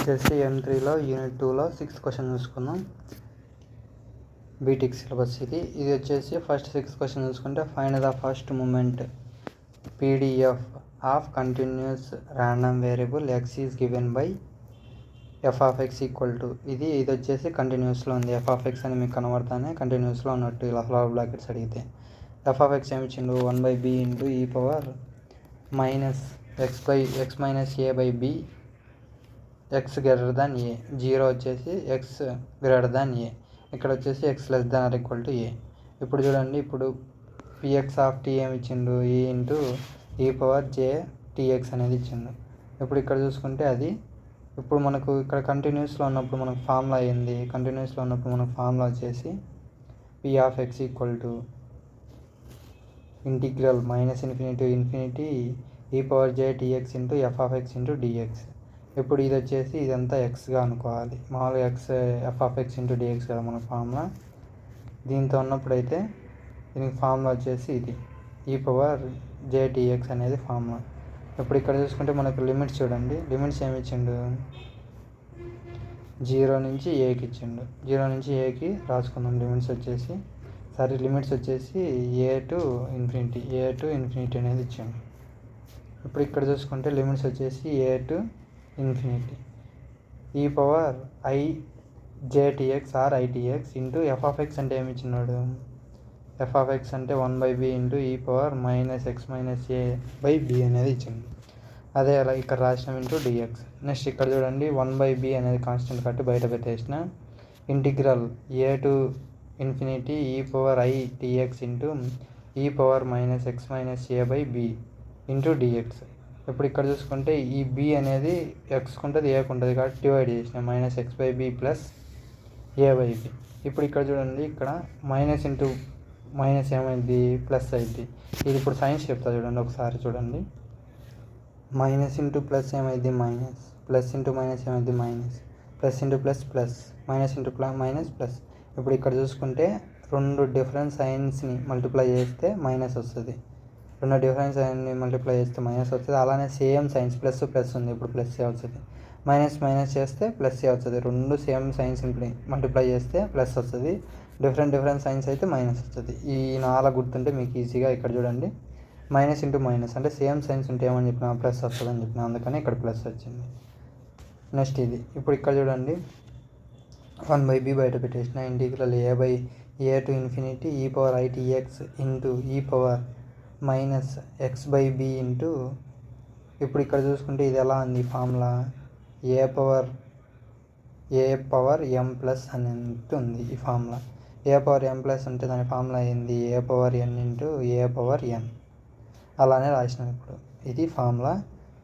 వచ్చేసి M3లో యూనిట్ 2లో 6th question చూసుకుందాం. బీటెక్ సిలబస్ ఇది వచ్చేసి ఫస్ట్ 6th క్వశ్చన్ చూసుకుంటే find the first moment PDF of continuous random variable x is given by f of x equal to ఇది వచ్చేసి కంటిన్యూస్లో ఉంది. f of x అని మీకు కనబడతానే కంటిన్యూస్లో ఉన్నట్టు ఇలా ఫ్లవర్ బ్రాకెట్స్ అడిగితే f of x ఏమి ఇచ్చిండు 1/b into e power minus x minus a by b x greater than a, 0 వచ్చేసి x గ్రేటర్ దాన్ ఏ, ఇక్కడ వచ్చేసి x less than or equal to a. ఇప్పుడు చూడండి, ఇప్పుడు px ఆఫ్ t ఏమి ఇచ్చిండు e into e power j tx అనేది ఇచ్చిండు. ఇప్పుడు ఇక్కడ చూసుకుంటే అది ఇప్పుడు మనకు ఇక్కడ కంటిన్యూస్లో ఉన్నప్పుడు మనకు ఫార్ములా అయింది. కంటిన్యూస్లో ఉన్నప్పుడు మనకు ఫార్ములా వచ్చేసి p of x equal to integral minus infinity to infinity e power j tx into f of x into dx. ఇప్పుడు ఇది వచ్చేసి ఇదంతా ఎక్స్గా అనుకోవాలి. మామూలుగా X f of x into dx కదా మన ఫార్ములా. దీంతో ఉన్నప్పుడైతే దీనికి ఫార్ములా వచ్చేసి ఇది e పవర్ j tx అనేది ఫార్ములా. ఇప్పుడు ఇక్కడ చూసుకుంటే మనకు లిమిట్స్ చూడండి, లిమిట్స్ ఏమి ఇచ్చిండు 0 నుంచి ఏకి ఇచ్చిండు. 0 నుంచి ఏకి రాసుకుందాం లిమిట్స్ వచ్చేసి. లిమిట్స్ వచ్చేసి ఏ టు ఇన్ఫినిటీ అనేది ఇచ్చిండు. ఇప్పుడు ఇక్కడ చూసుకుంటే లిమిట్స్ వచ్చేసి a to infinity e power i jtx or itx into f of x అంటే ఏమి ఇచ్చినాడు, f ఆఫ్ x అంటే 1/b ఇంటూ ఈ power minus x minus A by b అనేది ఇచ్చింది. అదే అలా ఇక్కడ రాసినాం ఇంటూ dx. నెక్స్ట్ ఇక్కడ చూడండి 1/b అనేది కాన్స్టెంట్ కట్టి బయట పెట్టేసిన integral A to infinity e power i tx into ఈ power minus x minus A by b into dx. ఇప్పుడు ఇక్కడ చూసుకుంటే ఈ b అనేది ఎక్స్కి ఉంటుంది ఏకి ఉంటుంది కాబట్టి డివైడ్ చేసిన minus x by b plus A by b. ఇప్పుడు ఇక్కడ చూడండి, ఇక్కడ మైనస్ ఇంటూ మైనస్ ఏమైంది ప్లస్ అయింది. ఇది ఇప్పుడు సైన్స్ చెప్తా చూడండి ఒకసారి చూడండి. మైనస్ ఇంటూ ప్లస్ ఏమైంది మైనస్, ప్లస్ ఇంటూ మైనస్ ఏమైంది minus, plus into plus plus, minus into minus plus. ఇప్పుడు ఇక్కడ చూసుకుంటే రెండు డిఫరెంట్ సైన్స్ని మల్టిప్లై చేస్తే మైనస్ వస్తుంది, రెండు డిఫరెంట్ సైన్ని మల్టిప్లై చేస్తే మైనస్ వస్తుంది. అలానే సేమ్ సైన్స్ ప్లస్ ప్లస్ ఉంది, ఇప్పుడు ప్లస్ ఏ వస్తుంది. మైనస్ మైనస్ చేస్తే ప్లస్ ఏ వస్తుంది. రెండు సేమ్ సైన్స్ మల్టిప్లై చేస్తే ప్లస్ వస్తుంది, డిఫరెంట్ సైన్స్ అయితే మైనస్ వస్తుంది. ఈ 4 గుర్తుంటే మీకు ఈజీగా ఇక్కడ చూడండి మైనస్ ఇంటూ మైనస్ అంటే సేమ్ సైన్స్ ఉంటే ఏమని చెప్పినా ప్లస్ వస్తుంది అని చెప్పిన, అందుకని ఇక్కడ ప్లస్ వచ్చింది. నెక్స్ట్ ఇది ఇప్పుడు ఇక్కడ చూడండి 1/b బయట పెట్టేసిన integral A to infinity e power itx into ఈ power minus x by b into ఇప్పుడు ఇక్కడ చూసుకుంటే ఇది ఎలా ఉంది ఫార్ములా ఏ పవర్ m ప్లస్ అని ఉంది ఈ ఫార్ములా. ఏ పవర్ m ప్లస్ ఉంటే దాని ఫార్ములా అయింది ఏ పవర్ n ఇంటూ ఏ పవర్ n. అలానే రాసినాం ఇప్పుడు ఇది ఫార్ములా.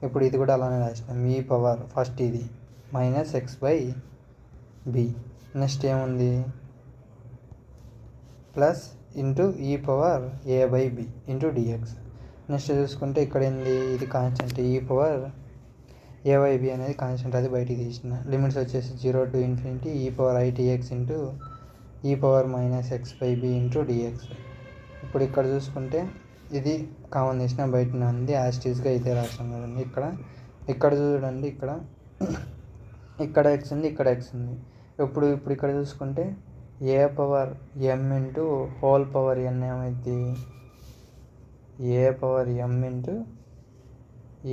ఇప్పుడు ఇది కూడా అలానే రాసినాం ఈ పవర్ ఫస్ట్ ఇది minus x by b. Next ఏముంది ప్లస్ ఇంటూ ఈ power A by b into dx. Next చూసుకుంటే ఇక్కడ ఏంది ఇది కాన్స్టెంట్ ఈ పవర్ ఏ బై b అనేది కాన్స్టెంట్, అది బయటికి తీసిన. లిమిట్స్ వచ్చేసి 0 to infinity e power itx into ఈ power minus x by b into dx. ఇప్పుడు ఇక్కడ చూసుకుంటే ఇది కామన్ తీసిన బయట ఉంది, యాస్టీస్గా ఇదే రాష్ట్రం కదండి. ఇక్కడ చూడండి, ఇక్కడ x ఉంది, ఇక్కడ x ఉంది. ఇప్పుడు ఇక్కడ చూసుకుంటే a power m into whole power n ఏమైంది a power m into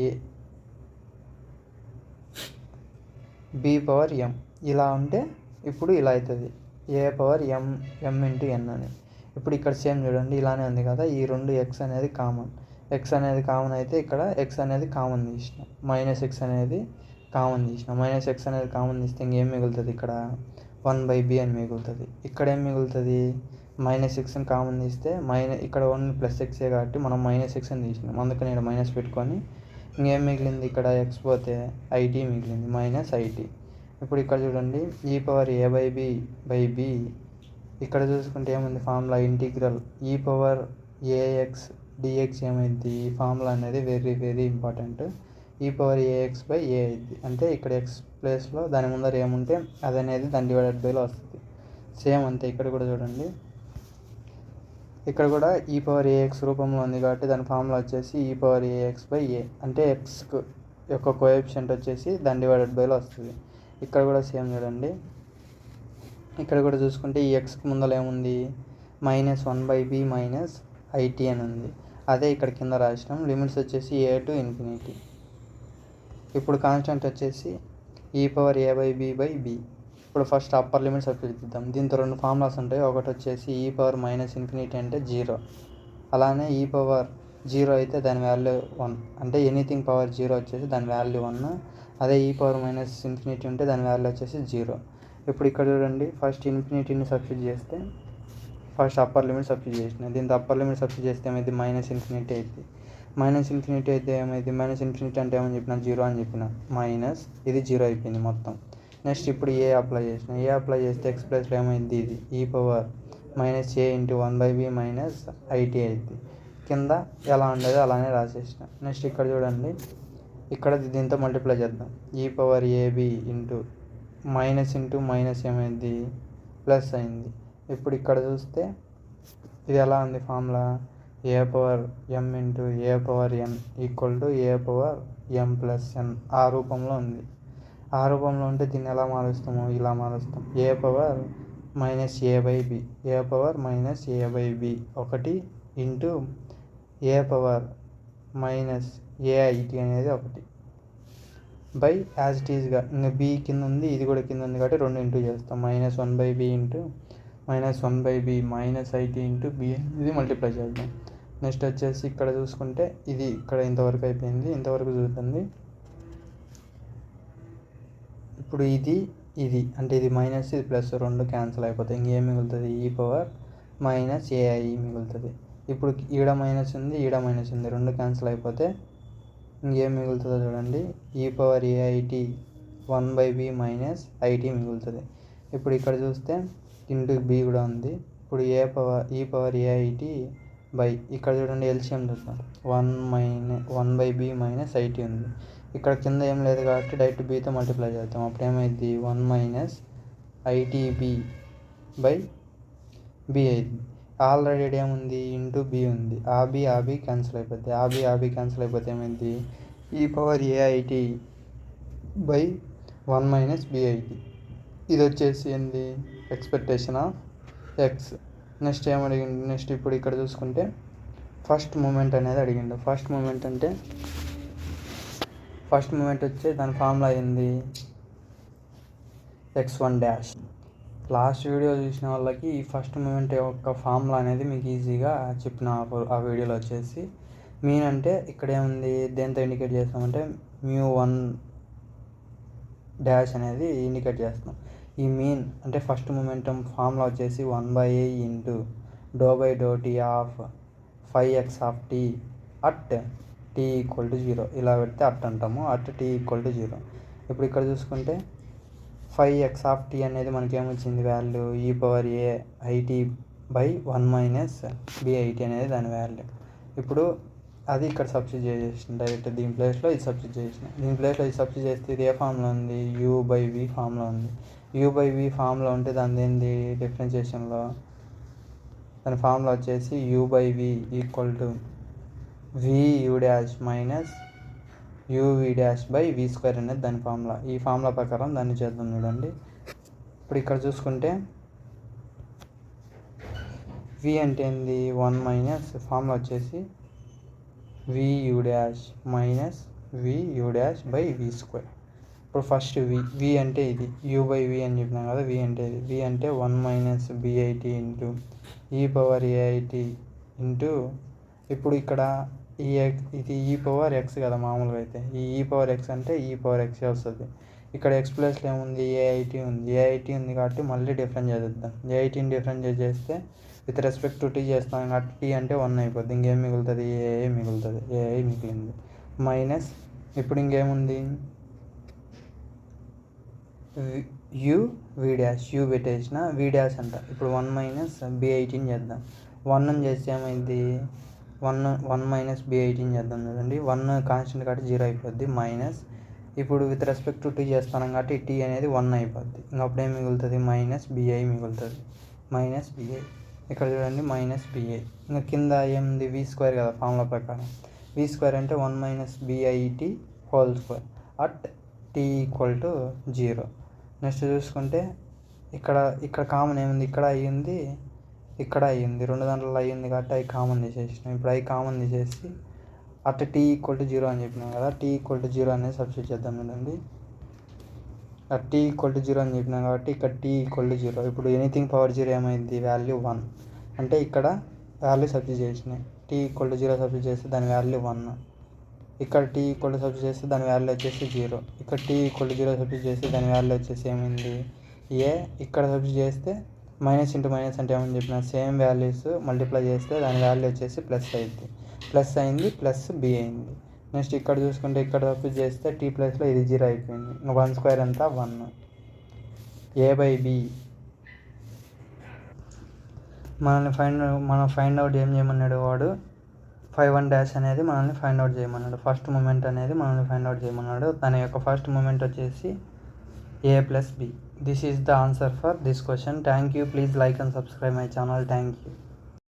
a b power m ఇలా ఉంటే ఇప్పుడు ఇలా అవుతుంది a power m into n అని. ఇప్పుడు ఇక్కడ సేమ్ చూడండి ఇలానే ఉంది కదా, ఈ రెండు x అనేది కామన్, x అనేది కామన్ అయితే ఇక్కడ x అనేది కామన్ తీసిన, మైనస్ x అనేది కామన్ తీసిన. మైనస్ x అనేది కామన్ తీస్తే ఇంకేం మిగులుతుంది ఇక్కడ 1/b అని మిగులుతుంది. ఇక్కడ ఏం మిగులుతుంది మైనస్ ఎక్స్ని కామన్ తీస్తే ఇక్కడ ఓన్లీ ప్లస్ ఎక్సే కాబట్టి మనం మైనస్ ఎక్స్ అని తీసినాం, అందుకని ఇక్కడ మైనస్ పెట్టుకొని ఇంకేం మిగిలింది ఇక్కడ ఎక్స్ పోతే it మిగిలింది మైనస్ it. ఇప్పుడు ఇక్కడ చూడండి ఈ power A by b by b. ఇక్కడ చూసుకుంటే ఏముంది ఫార్ములా ఇంటిగ్రల్ ఈ పవర్ ax dx ఏమైంది ఈ ఫార్ములా అనేది వెరీ ఇంపార్టెంట్. ఈ పవర్ ax బై a అయింది అంటే ఇక్కడ x ప్లేస్లో దాని ముందర ఏముంటే అది అనేది దాని డివైడెడ్ బైలో వస్తుంది. సేమ్ అంతే ఇక్కడ కూడా చూడండి, ఇక్కడ కూడా ఈ పవర్ ax రూపంలో ఉంది కాబట్టి దాని ఫార్ములా వచ్చేసి ఈ పవర్ ax బై a అంటే x యొక్క కోఎఫిషియంట్ వచ్చేసి దాని డివైడెడ్ బైలో వస్తుంది. ఇక్కడ కూడా సేమ్ చూడండి, ఇక్కడ కూడా చూసుకుంటే ఈ ఎక్స్కి ముందర ఏముంది -1/b మైనస్ IT అని ఉంది. అదే ఇక్కడ కింద రాసినాం. లిమిట్స్ వచ్చేసి a to ఇన్ఫినిటీ. ఇప్పుడు కాన్స్టెంట్ వచ్చేసి e⁴a/b/b. ఇప్పుడు ఫస్ట్ అప్పర్ లిమిట్ సబ్స్టిట్యూట్ చేద్దాం. దీంతో రెండు ఫార్ములాస్ ఉంటాయి. ఒకటి వచ్చేసి e⁻−∞ అంటే 0, అలానే e⁻0 అయితే దాని వాల్యూ 1, అంటే ఎనీథింగ్ పవర్ 0 వచ్చేసి దాని వాల్యూ 1. అదే e⁻−∞ ఉంటే దాని వాల్యూ వచ్చేసి 0. ఇప్పుడు ఇక్కడ చూడండి, ఫస్ట్ ఇన్ఫినిటీని సబ్స్టిట్యూట్ చేస్తే ఫస్ట్ అప్పర్ లిమిట్ సబ్స్టిట్యూట్ చేసిన. దీంతో అప్పర్ లిమిట్ సబ్స్టిట్యూట్ చేస్తే ఏమైంది -∞ అవుతుంది. -∞ అయితే ఏమైంది, -∞ అంటే ఏమని చెప్పిన 0 అని చెప్పిన, మైనస్ ఇది 0 అయిపోయింది మొత్తం. నెక్స్ట్ ఇప్పుడు ఏ అప్లై చేసిన. ఏ అప్లై చేస్తే ఎక్స్ ప్లస్లో ఏమైంది, ఇది e⁻−a × 1/b మైనస్ IT అయింది. కింద ఎలా ఉండేదో అలానే రాసేసిన. నెక్స్ట్ ఇక్కడ చూడండి, ఇక్కడ దీంతో మల్టిప్లై చేద్దాం. e⁻ab మైనస్ ఏమైంది, ప్లస్ అయింది. ఇప్పుడు ఇక్కడ చూస్తే ఇది ఎలా ఉంది ఫార్ములా, a⁻m × a⁻n = a⁻m+n ఆ రూపంలో ఉంది. ఆ రూపంలో ఉంటే దీన్ని ఎలా మారుస్తాము, ఇలా మారుస్తాం. a⁻−a/b a⁻−a/b ఒకటి ఇంటూ a⁻−aIT అనేది ఒకటి బై యాజ్ ఇట్ ఈజ్గా ఇంకా b కింద ఉంది, ఇది కూడా కింద ఉంది కాబట్టి 2 ఇంటూ చేస్తాం. -1/b into -1/b minus IT into b ఇది మల్టిప్లై చేద్దాం. నెక్స్ట్ వచ్చేసి ఇక్కడ చూసుకుంటే ఇది ఇక్కడ ఇంతవరకు అయిపోయింది, ఇంతవరకు చూస్తుంది. ఇప్పుడు ఇది అంటే ఇది మైనస్ ఇది ప్లస్ 2 క్యాన్సిల్ అయిపోతాయి. ఇంకేం మిగులుతుంది, e⁻−ai మిగులుతుంది. ఇప్పుడు ఈడ మైనస్ ఉంది, ఈడ మైనస్ ఉంది, 2 క్యాన్సిల్ అయిపోతే ఇంకేం మిగులుతుందో చూడండి, e⁻aIT 1/b మైనస్ IT మిగులుతుంది. ఇప్పుడు ఇక్కడ చూస్తే ఇంటూ b కూడా ఉంది. ఇప్పుడు e⁻aIT బై ఇక్కడ చూడండి ఎల్సిఎం చూద్దాం, 1/b మైనస్ IT ఉంది. ఇక్కడ కింద ఏం లేదు కాబట్టి డైరెక్ట్ బీతో మల్టిప్లై చేద్దాం. అప్పుడు ఏమైంది, 1 - ITb/b అయింది. ఆల్రెడీ ఏముంది, ఇంటూ b ఉంది. ఆ బి క్యాన్సిల్ అయిపోద్ది. ఆ బి క్యాన్సిల్ అయిపోతే ఏమైంది, e⁻aIT/1 - b అయింది. ఇది వచ్చేసి ఏంది, ఎక్స్పెక్టేషన్ ఆఫ్ ఎక్స్. నెక్స్ట్ ఏమడిగిండు, నెక్స్ట్ ఇప్పుడు ఇక్కడ చూసుకుంటే ఫస్ట్ మూమెంట్ అనేది అడిగిండు. ఫస్ట్ మూమెంట్ వచ్చి దాని ఫార్ములా ఏంది, x1 లాస్ట్ వీడియో చూసిన వాళ్ళకి ఈ ఫస్ట్ మూమెంట్ యొక్క ఫార్ములా అనేది మీకు ఈజీగా చెప్పిన ఆ వీడియోలో వచ్చేసి మీన్ అంటే ఇక్కడ ఏముంది, దేంతో ఇండికేట్ చేస్తామంటే μ1 అనేది ఇండికేట్ చేస్తాం. ఈ మీన్ అంటే ఫస్ట్ మూమెంటం ఫార్ములా వచ్చేసి 1/a into ∂/∂t of 5x(t) at t = 0 ఇలా పెడితే అట్ అంటాము, అట్ t = 0. ఇప్పుడు ఇక్కడ చూసుకుంటే 5x(t) అనేది మనకి ఏమొచ్చింది వాల్యూ, e⁻aIT/1 - bIT అనేది దాని వాల్యూ. ఇప్పుడు అది ఇక్కడ సబ్స్టిట్యూట్ చేసిన, డైరెక్ట్ దీని ప్లేస్లో ఇది సబ్స్టిట్యూట్ చేసిన. దీని ప్లేస్లో ఇది సబ్స్టిట్యూట్ చేస్తే ఇది ఏ ఫామ్లో ఉంది, u/v ఫామ్లో ఉంది. u/v ఫామ్లో ఉంటే దాని ఏంది డిఫరెన్షియేషన్లో దాని ఫార్ములా వచ్చేసి u/v = vu' - uv'/v² అనేది దాని ఫార్ములా. ఈ ఫార్ములా ప్రకారం దాన్ని చేద్దాం చూడండి. ఇప్పుడు ఇక్కడ చూసుకుంటే v అంటే ఏంది, 1 - ఫార్ములా వచ్చేసి vu' - vu'/v². ఇప్పుడు ఫస్ట్ v అంటే ఇది u/v అని చెప్పినాం కదా, v అంటే ఇది. v అంటే 1 - bIT ఇంటూ e⁻aIT ఇంటూ ఇప్పుడు ఇక్కడ ఇది e⁻x కదా మామూలుగా అయితే, ఈ e⁻x అంటే e⁻x వస్తుంది. ఇక్కడ x ప్లస్లో ఏముంది, aIT ఉంది. aIT ఉంది కాబట్టి మళ్ళీ డిఫరెన్స్ చేద్దాం. aITని డిఫరెన్స్ చేస్తే విత్ రెస్పెక్ట్ టు t చేస్తాం కాబట్టి t అంటే 1 అయిపోద్ది. ఇంకేం మిగులుతుంది, ai మిగులుతుంది. ai మిగిలింది మైనస్. ఇప్పుడు ఇంకేముంది, u పెట్టేసిన v' అంట. ఇప్పుడు 1 - bITని చేద్దాం. 1 చేస్తే ఏమైంది, 1 - bITని చేద్దాం చూడండి. 1 కాన్స్టెంట్ కాబట్టి 0 అయిపోద్ది మైనస్. ఇప్పుడు విత్ రెస్పెక్ట్ టు t చేస్తాను కాబట్టి t అనేది 1 అయిపోద్ది. ఇంకా అప్పుడు ఏం మిగులుతుంది, -bi మిగులుతుంది. -bi ఇక్కడ చూడండి -bi. ఇంకా కింద ఏముంది, v² కదా ఫార్ములా ప్రకారం. v² అంటే 1 - bIT² at t = 0. నెక్స్ట్ చూసుకుంటే ఇక్కడ కామన్ ఏముంది, ఇక్కడ అయ్యింది, ఇక్కడ అయ్యింది, 2 దాంట్లో అయ్యింది కాబట్టి అవి కామన్ తీసేసినాం. ఇప్పుడు అవి కామన్ తీసేసి అట్లా t=0 అని చెప్పినాం కదా, t=0 అనేది సబ్స్టిట్యూట్ చేద్దాం కదండి. t=0 అని చెప్పినాం కాబట్టి ఇక్కడ t=0. ఇప్పుడు ఎనీథింగ్ పవర్ 0 ఏమైంది, వాల్యూ 1. అంటే ఇక్కడ వాల్యూ సబ్స్టిట్యూట్ చేసినాయి. t=0 సబ్స్టిట్యూట్ చేస్తే దాని వాల్యూ 1. ఇక్కడ t=0 సబ్స్టిట్యూట్ చేస్తే దాని వాల్యూ వచ్చేసి 0. ఇక్కడ t=0 సబ్స్టిట్యూట్ చేస్తే దాని వాల్యూ వచ్చేసి ఏమైంది, ఏ. ఇక్కడ సబ్స్టిట్యూట్ చేస్తే మైనస్ ఇంటూ మైనస్ అంటే ఏమని చెప్పిన, సేమ్ వాల్యూస్ మల్టిప్లై చేస్తే దాని వాల్యూ వచ్చేసి ప్లస్ అయింది. ప్లస్ అయింది, ప్లస్ బి అయింది. నెక్స్ట్ ఇక్కడ చూసుకుంటే ఇక్కడ సబ్స్టిట్యూట్ చేస్తే t ప్లస్లో ఇది 0 అయిపోయింది. 1² అంతా 1. a/b మనం ఫైండ్ అవుట్ ఏం చేయమన్నాడు వాడు, 5-1 అనేది మనల్ని ఫైండ్ అవుట్ చేయమన్నాడు. ఫస్ట్ మూమెంట్ అనేది మనల్ని ఫైండ్ అవుట్ చేయమన్నాడు. దాని యొక్క ఫస్ట్ మూమెంట్ వచ్చేసి a+b. This is the answer for this question. Thank you. Please like and subscribe my channel. Thank you.